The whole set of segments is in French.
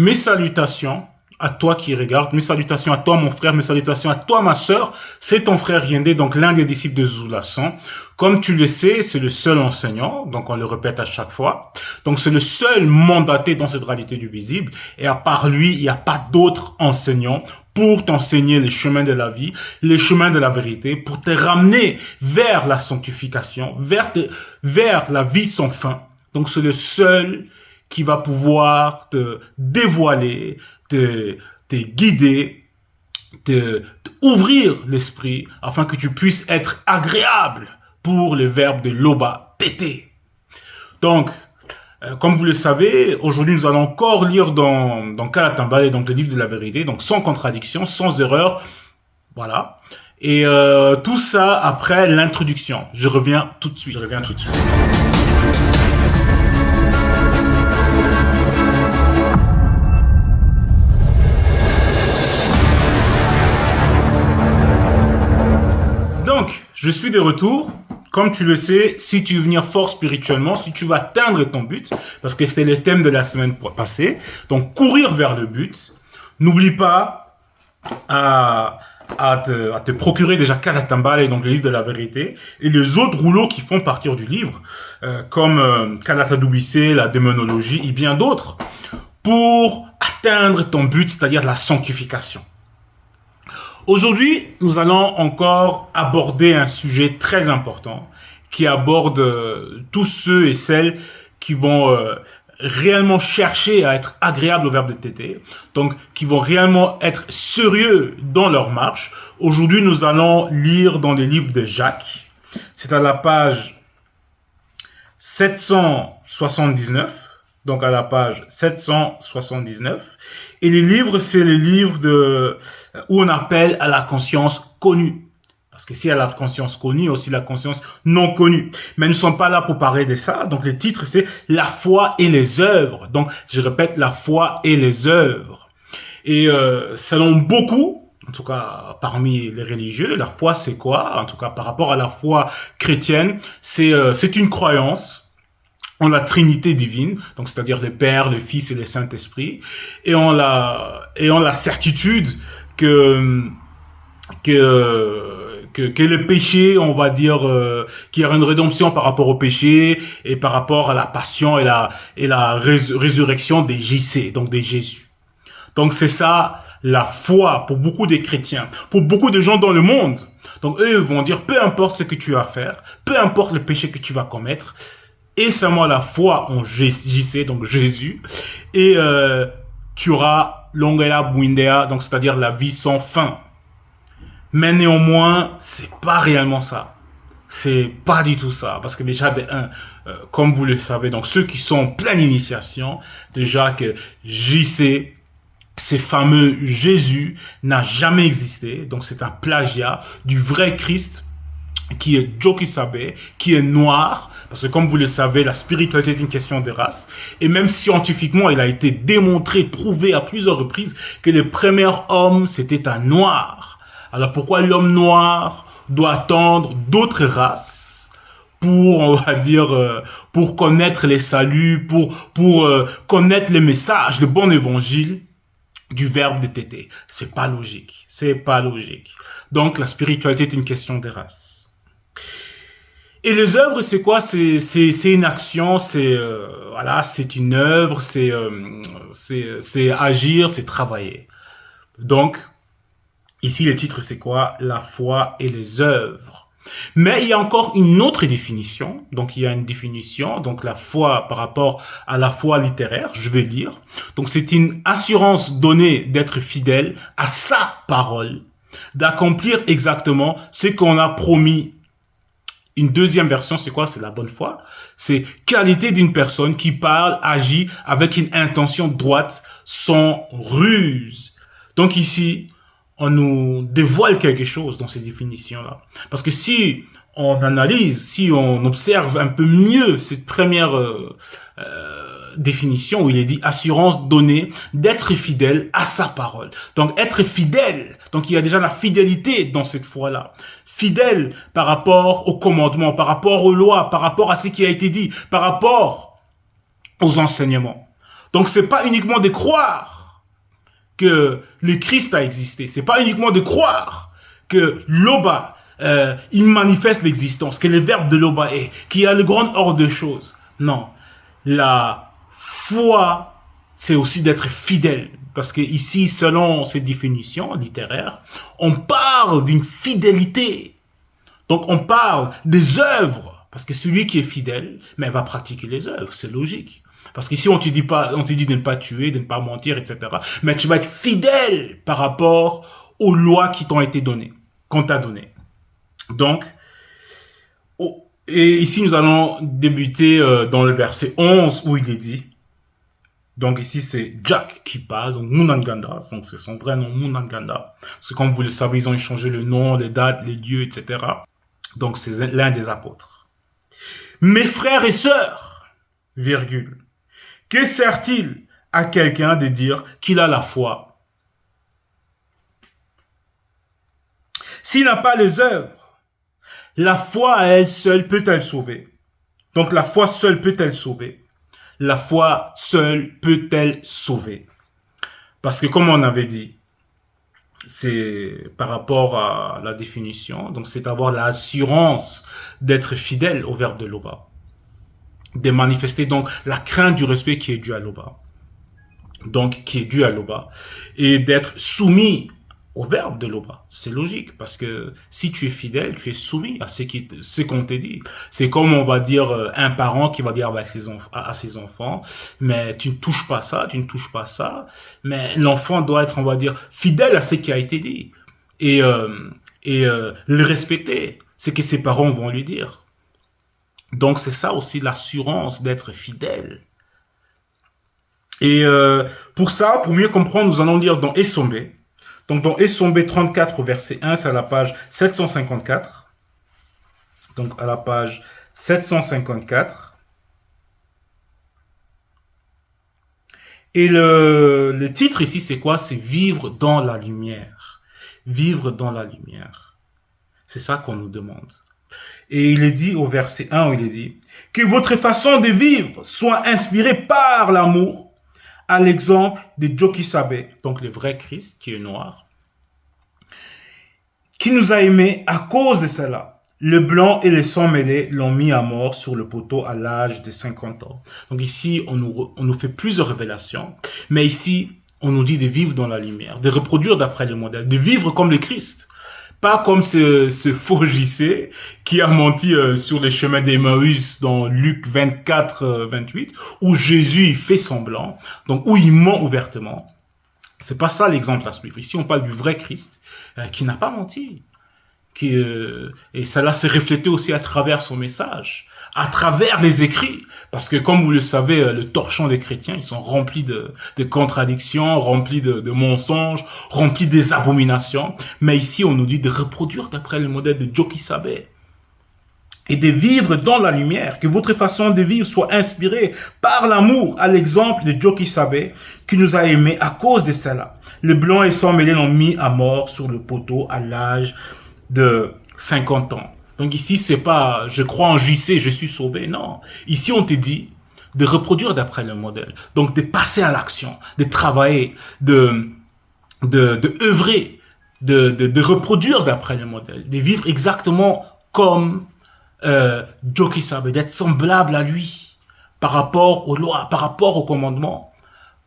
Mes salutations à toi qui regardes, mes salutations à toi mon frère, mes salutations à toi ma sœur, c'est ton frère Yendé, donc l'un des disciples de Zoulasson. Comme tu le sais, c'est le seul enseignant, donc on le répète à chaque fois. Donc c'est le seul mandaté dans cette réalité du visible, et à part lui, il n'y a pas d'autres enseignants pour t'enseigner les chemins de la vie, les chemins de la vérité, pour te ramener vers la sanctification, vers la vie sans fin. Donc c'est le seul qui va pouvoir te dévoiler, te guider, te ouvrir l'esprit afin que tu puisses être agréable pour le verbe de Loba, tété. Donc, comme vous le savez, aujourd'hui nous allons encore lire dans Kalatambale, donc le livre de la vérité, donc sans contradiction, sans erreur, voilà. Et tout ça après l'introduction. Je reviens tout de suite. Donc, je suis de retour. Comme tu le sais, si tu veux venir fort spirituellement, si tu vas atteindre ton but, parce que c'était le thème de la semaine passée, donc courir vers le but, n'oublie pas à te procurer déjà Kalatambale, donc le livre de la vérité, et les autres rouleaux qui font partir du livre, comme Kalatadubissé, la démonologie et bien d'autres, pour atteindre ton but, c'est-à-dire la sanctification. Aujourd'hui, nous allons encore aborder un sujet très important qui aborde tous ceux et celles qui vont réellement chercher à être agréables au verbe de tété, donc qui vont réellement être sérieux dans leur marche. Aujourd'hui, nous allons lire dans les livres de Jacques. C'est à la page 779. Donc à la page 779. Et les livres, c'est les livres où on appelle à la conscience connue. Parce que s'il y a la conscience connue, il y a aussi la conscience non connue. Mais nous ne sommes pas là pour parler de ça. Donc le titre, c'est la foi et les œuvres. Donc je répète, la foi et les œuvres. Et selon beaucoup, en tout cas parmi les religieux, la foi c'est quoi? En tout cas par rapport à la foi chrétienne, c'est une croyance en la Trinité divine, donc c'est-à-dire le Père, le Fils et le Saint-Esprit, et en la certitude que le péché, on va dire, qu'il y aura une rédemption par rapport au péché et par rapport à la passion et la résurrection des JC, donc des Jésus. Donc c'est ça la foi pour beaucoup des chrétiens, pour beaucoup de gens dans le monde. Donc eux vont dire peu importe ce que tu vas faire, peu importe le péché que tu vas commettre, et seulement la foi en JC, donc Jésus, et tu auras l'ongela buindea, donc c'est-à-dire la vie sans fin. Mais néanmoins, c'est pas réellement ça. C'est pas du tout ça, parce que déjà comme vous le savez, donc ceux qui sont en pleine initiation, déjà que JC, ces fameux Jésus, n'a jamais existé, donc c'est un plagiat du vrai Christ, qui est Jokisabe, qui est noir, parce que comme vous le savez, la spiritualité est une question de race, et même scientifiquement, il a été démontré, prouvé à plusieurs reprises que le premier homme, c'était un noir. Alors pourquoi l'homme noir doit attendre d'autres races pour, on va dire, pour connaître les saluts, pour connaître les messages, le bon évangile du verbe de tété? C'est pas logique. Donc la spiritualité est une question de race. Et les œuvres, c'est quoi? C'est une action, voilà, c'est une œuvre, c'est agir, c'est travailler. Donc ici le titre c'est quoi? La foi et les œuvres. Mais il y a encore une autre définition. Donc il y a une définition, donc la foi par rapport à la foi littéraire, je vais lire. Donc c'est une assurance donnée d'être fidèle à sa parole, d'accomplir exactement ce qu'on a promis. Une deuxième version, c'est quoi? C'est la bonne foi. C'est qualité d'une personne qui parle, agit avec une intention droite, sans ruse. Donc ici, on nous dévoile quelque chose dans ces définitions-là. Parce que si on analyse, si on observe un peu mieux cette première définition où il est dit assurance donnée d'être fidèle à sa parole. Donc être fidèle, donc il y a déjà la fidélité dans cette foi-là. Fidèle par rapport aux commandements, par rapport aux lois, par rapport à ce qui a été dit, par rapport aux enseignements. Donc c'est pas uniquement de croire que le Christ a existé, c'est pas uniquement de croire que Loba, il manifeste l'existence, que le verbe de Loba est, qu'il y a le grand ordre de choses. Non, la foi, c'est aussi d'être fidèle. Parce que ici, selon ces définitions littéraires, on parle d'une fidélité. Donc on parle des œuvres. Parce que celui qui est fidèle, mais va pratiquer les œuvres, c'est logique. Parce qu'ici, on te dit de ne pas tuer, de ne pas mentir, etc. Mais tu vas être fidèle par rapport aux lois qui t'ont été données, qu'on t'a données. Donc, et ici, nous allons débuter dans le verset 11 où il est dit, donc ici, c'est Jack qui parle, donc Munanganda, donc c'est son vrai nom, Munanganda. Parce que comme vous le savez, ils ont échangé le nom, les dates, les lieux, etc. Donc c'est l'un des apôtres. Mes frères et sœurs, virgule, que sert-il à quelqu'un de dire qu'il a la foi s'il n'a pas les œuvres? La foi à elle seule peut-elle sauver? Donc la foi seule peut-elle sauver? La foi seule peut-elle sauver? Parce que comme on avait dit, c'est par rapport à la définition, donc c'est avoir l'assurance d'être fidèle au verbe de Loba, de manifester donc la crainte du respect qui est dû à Loba, donc qui est dû à Loba, et d'être soumis au verbe de Loba. C'est logique, parce que si tu es fidèle, tu es soumis à ce qu'on te dit. C'est comme, on va dire, un parent qui va dire à ses enfants, mais tu ne touches pas ça, tu ne touches pas ça, mais l'enfant doit être, on va dire, fidèle à ce qui a été dit, et le respecter, ce que ses parents vont lui dire. Donc c'est ça aussi l'assurance d'être fidèle. Et pour ça, pour mieux comprendre, nous allons lire dans Essombe. Donc dans Essombe 34 au verset 1, c'est à la page 754. Donc à la page 754. Et le titre ici, c'est quoi? C'est vivre dans la lumière. Vivre dans la lumière. C'est ça qu'on nous demande. Et il est dit au verset 1, où il est dit que votre façon de vivre soit inspirée par l'amour, à l'exemple de Jokisabe, donc le vrai Christ qui est noir, qui nous a aimés à cause de cela. Le blanc et le sang mêlés l'ont mis à mort sur le poteau à l'âge de 50 ans. Donc ici, on nous fait plusieurs révélations, mais ici, on nous dit de vivre dans la lumière, de reproduire d'après le modèle, de vivre comme le Christ. Pas comme ce faux JC qui a menti sur les chemins d'Emmaüs dans Luc 24, 28, où Jésus fait semblant, donc où il ment ouvertement. C'est pas ça l'exemple à suivre. Ici, on parle du vrai Christ qui n'a pas menti. Et cela s'est reflété aussi à travers son message, à travers les écrits. Parce que comme vous le savez, le torchon des chrétiens, ils sont remplis de contradictions, remplis de mensonges, remplis des abominations. Mais ici, on nous dit de reproduire d'après le modèle de Jokisabe et de vivre dans la lumière, que votre façon de vivre soit inspirée par l'amour, à l'exemple de Jokisabe, qui nous a aimés à cause de cela. Le blanc et sang mêlés l'ont mis à mort sur le poteau à l'âge de 50 ans. Donc ici, c'est pas je crois en JC, je suis sauvé. Non. Ici, on te dit de reproduire d'après le modèle. Donc de passer à l'action, de travailler, de œuvrer, de reproduire d'après le modèle, de vivre exactement comme Jokisabe, d'être semblable à lui par rapport aux lois, par rapport aux commandements,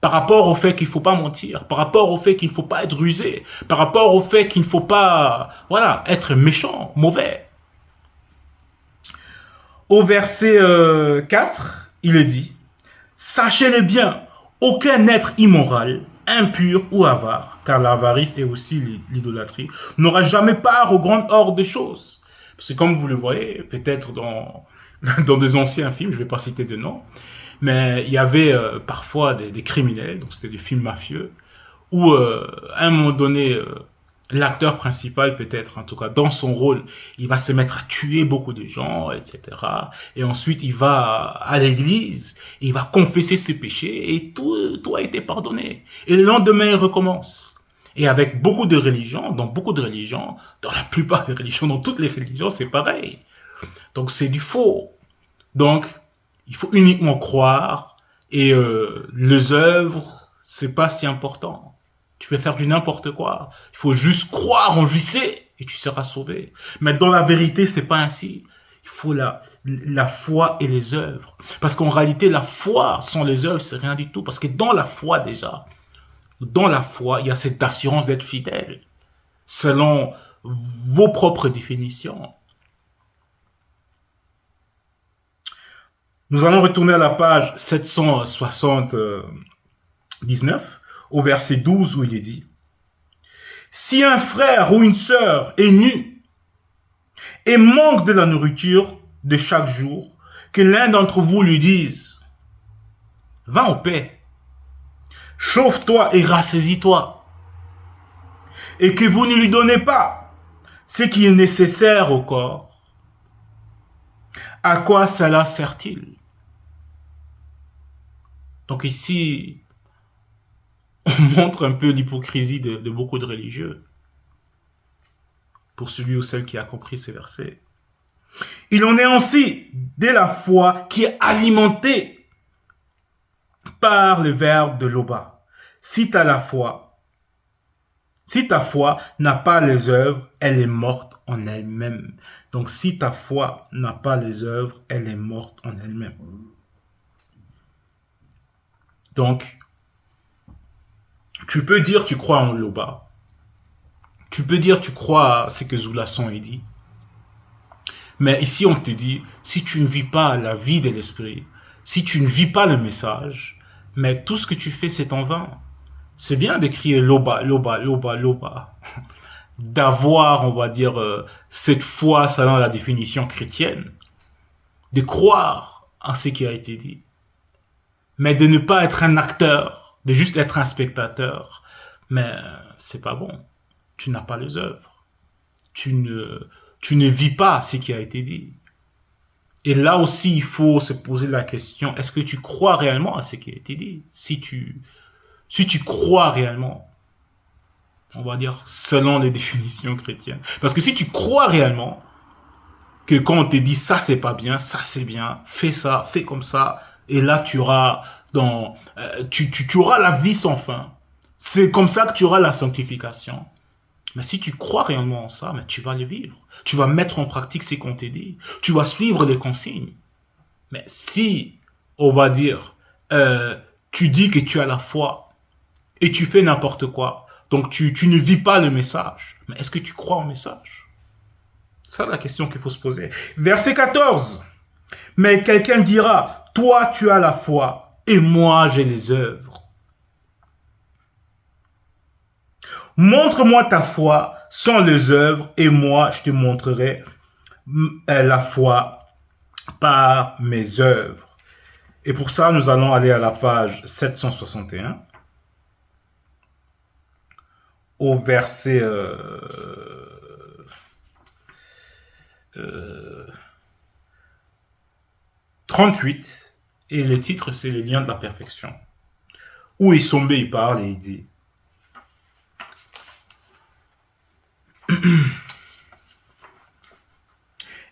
par rapport au fait qu'il ne faut pas mentir, par rapport au fait qu'il ne faut pas être rusé, par rapport au fait qu'il ne faut pas, voilà, être méchant, mauvais. Au verset 4, il est dit, sachez-le bien, aucun être immoral, impur ou avare, car l'avarice est aussi l'idolâtrie, n'aura jamais part au grand ordre des choses. C'est comme vous le voyez, peut-être dans des anciens films, je ne vais pas citer de nom, mais il y avait parfois des criminels, donc c'était des films mafieux, où à un moment donné, l'acteur principal peut-être, en tout cas dans son rôle, il va se mettre à tuer beaucoup de gens, etc. Et ensuite il va à l'église, et il va confesser ses péchés, et tout a été pardonné. Et le lendemain il recommence. Et avec beaucoup de religions, dans la plupart des religions, dans toutes les religions, c'est pareil. Donc c'est du faux. Donc, il faut uniquement croire Et les œuvres, c'est pas si important. Tu peux faire du n'importe quoi. Il faut juste croire en JC et tu seras sauvé. Mais dans la vérité, c'est pas ainsi. Il faut la foi et les œuvres. Parce qu'en réalité, la foi sans les œuvres, c'est rien du tout. Parce que dans la foi déjà, dans la foi, il y a cette assurance d'être fidèle. Selon vos propres définitions. Nous allons retourner à la page 779, au verset 12 où il est dit: si un frère ou une sœur est nu et manque de la nourriture de chaque jour, que l'un d'entre vous lui dise: va en paix, chauffe-toi et rassaisis-toi, et que vous ne lui donnez pas ce qui est nécessaire au corps, à quoi cela sert-il? Donc ici, on montre un peu l'hypocrisie de beaucoup de religieux, pour celui ou celle qui a compris ces versets. Il en est ainsi de la foi qui est alimentée par le verbe de Loba. Si ta foi n'a pas les œuvres, elle est morte en elle-même. Donc si ta foi n'a pas les œuvres, elle est morte en elle-même. Donc, tu peux dire tu crois en Loba. Tu peux dire tu crois à ce que Zoulasson a dit. Mais ici, on te dit, si tu ne vis pas la vie de l'esprit, si tu ne vis pas le message, mais tout ce que tu fais, c'est en vain. C'est bien d'écrire Loba, Loba, Loba, Loba. D'avoir, on va dire, cette foi selon la définition chrétienne. De croire en ce qui a été dit. Mais de ne pas être un acteur, de juste être un spectateur. Mais c'est pas bon. Tu n'as pas les œuvres. Tu ne vis pas ce qui a été dit. Et là aussi, il faut se poser la question, est-ce que tu crois réellement à ce qui a été dit? Si tu crois réellement, on va dire, selon les définitions chrétiennes. Parce que si tu crois réellement que quand on te dit ça c'est pas bien, ça c'est bien, ça, fais comme ça, et là tu auras tu auras la vie sans fin. C'est comme ça que tu auras la sanctification. Mais si tu crois réellement en ça, mais tu vas le vivre. Tu vas mettre en pratique ce qu'on te dit. Tu vas suivre les consignes. Mais si, on va dire, tu dis que tu as la foi et tu fais n'importe quoi, donc tu ne vis pas le message, mais est-ce que tu crois au message? C'est la question qu'il faut se poser. Verset 14. Mais quelqu'un dira, toi tu as la foi et moi j'ai les œuvres. Montre-moi ta foi sans les œuvres et moi je te montrerai la foi par mes œuvres. Et pour ça, nous allons aller à la page 761 au verset 38 et le titre c'est les liens de la perfection. Où Issombé il parle et il dit: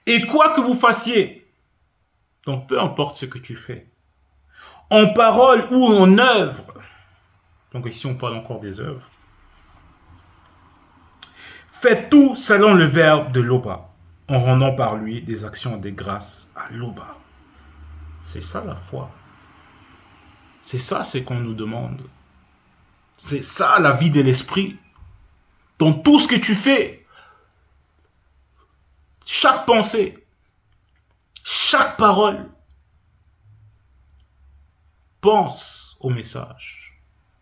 et quoi que vous fassiez, donc peu importe ce que tu fais, en parole ou en œuvre, donc ici on parle encore des œuvres, faites tout selon le verbe de Loba, en rendant par lui des actions de grâce à Loba. C'est ça la foi. C'est ça ce qu'on nous demande. C'est ça la vie de l'esprit. Dans tout ce que tu fais, chaque pensée, chaque parole, pense au message.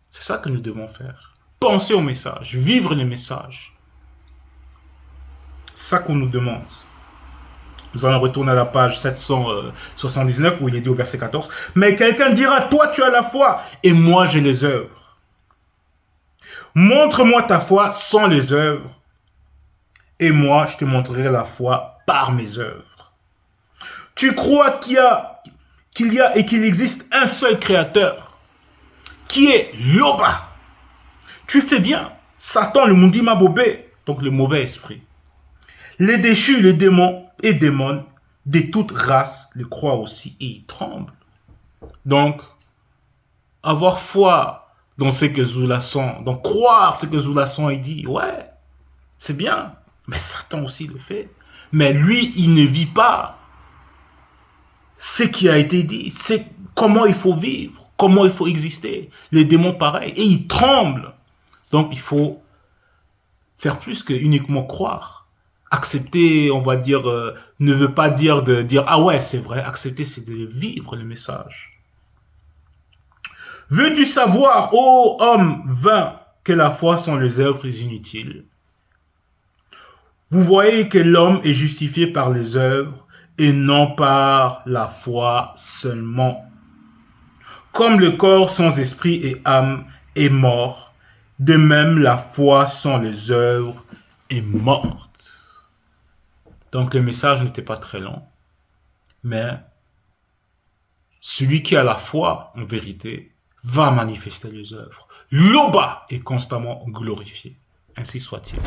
C'est ça que nous devons faire. Penser au message, vivre les messages. C'est ça qu'on nous demande. Nous allons retourner à la page 779 où il est dit au verset 14. Mais quelqu'un dira, toi tu as la foi et moi j'ai les œuvres. Montre-moi ta foi sans les œuvres et moi je te montrerai la foi par mes œuvres. Tu crois qu'il y a et qu'il existe un seul créateur qui est Loba. Tu fais bien. Satan, le Mundima Bobé, donc le mauvais esprit. Les déchus, les démons et démons de toute race le croient aussi et ils tremblent. Donc, avoir foi dans ce que Zulason, donc croire ce que Zulason a dit, ouais, c'est bien. Mais Satan aussi le fait. Mais lui, il ne vit pas ce qui a été dit, c'est comment il faut vivre, comment il faut exister. Les démons, pareil, et ils tremblent. Donc, il faut faire plus que uniquement croire. Accepter, on va dire, ne veut pas dire de dire, ah ouais, c'est vrai. Accepter, c'est de vivre le message. Veux-tu savoir, ô homme vain, que la foi sont les œuvres inutiles? Vous voyez que l'homme est justifié par les œuvres et non par la foi seulement. Comme le corps sans esprit et âme est mort, de même la foi sans les œuvres est morte. Donc le message n'était pas très long, mais celui qui a la foi en vérité va manifester les œuvres. L'Oba est constamment glorifié. Ainsi soit-il.